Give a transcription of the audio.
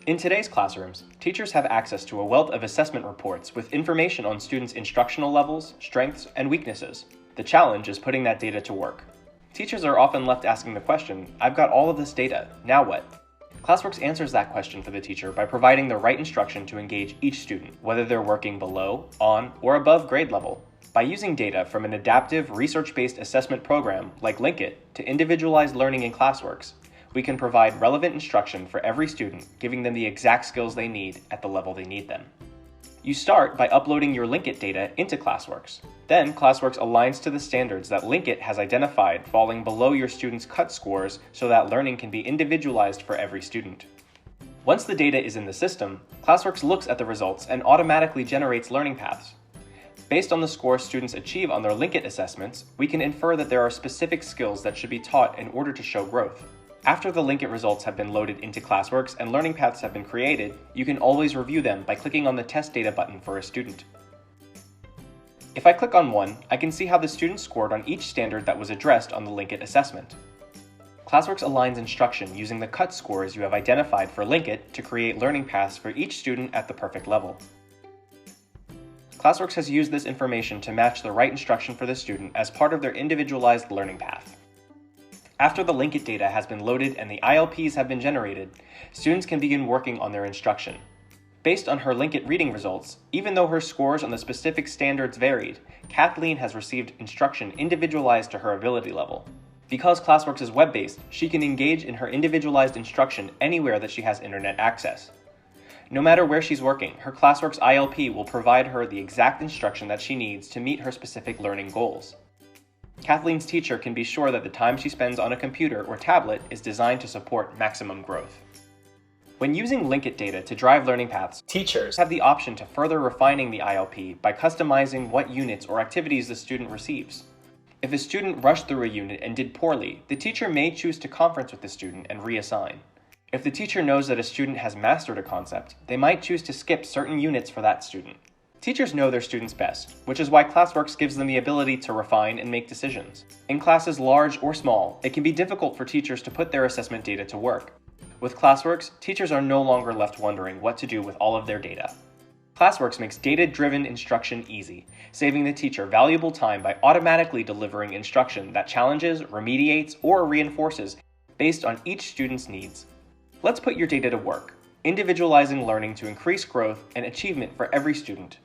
In today's classrooms, teachers have access to a wealth of assessment reports with information on students' instructional levels, strengths, and weaknesses. The challenge is putting that data to work. Teachers are often left asking the question, "I've got all of this data, now what?" Classworks answers that question for the teacher by providing the right instruction to engage each student, whether they're working below, on, or above grade level. By using data from an adaptive, research-based assessment program like LinkIt to individualized learning in Classworks, we can provide relevant instruction for every student, giving them the exact skills they need at the level they need them. You start by uploading your LinkIt data into Classworks. Then Classworks aligns to the standards that LinkIt has identified falling below your students' cut scores so that learning can be individualized for every student. Once the data is in the system, Classworks looks at the results and automatically generates learning paths. Based on the scores students achieve on their LinkIt assessments, we can infer that there are specific skills that should be taught in order to show growth. After the LinkIt results have been loaded into Classworks and learning paths have been created, you can always review them by clicking on the Test Data button for a student. If I click on one, I can see how the student scored on each standard that was addressed on the LinkIt assessment. Classworks aligns instruction using the cut scores you have identified for LinkIt to create learning paths for each student at the perfect level. Classworks has used this information to match the right instruction for the student as part of their individualized learning path. After the LinkIt data has been loaded and the ILPs have been generated, students can begin working on their instruction. Based on her LinkIt reading results, even though her scores on the specific standards varied, Kathleen has received instruction individualized to her ability level. Because Classworks is web-based, she can engage in her individualized instruction anywhere that she has internet access. No matter where she's working, her Classworks ILP will provide her the exact instruction that she needs to meet her specific learning goals. Kathleen's teacher can be sure that the time she spends on a computer or tablet is designed to support maximum growth. When using LinkIt data to drive learning paths, teachers have the option to further refining the ILP by customizing what units or activities the student receives. If a student rushed through a unit and did poorly, the teacher may choose to conference with the student and reassign. If the teacher knows that a student has mastered a concept, they might choose to skip certain units for that student. Teachers know their students best, which is why Classworks gives them the ability to refine and make decisions. In classes large or small, it can be difficult for teachers to put their assessment data to work. With Classworks, teachers are no longer left wondering what to do with all of their data. Classworks makes data-driven instruction easy, saving the teacher valuable time by automatically delivering instruction that challenges, remediates, or reinforces based on each student's needs. Let's put your data to work, individualizing learning to increase growth and achievement for every student.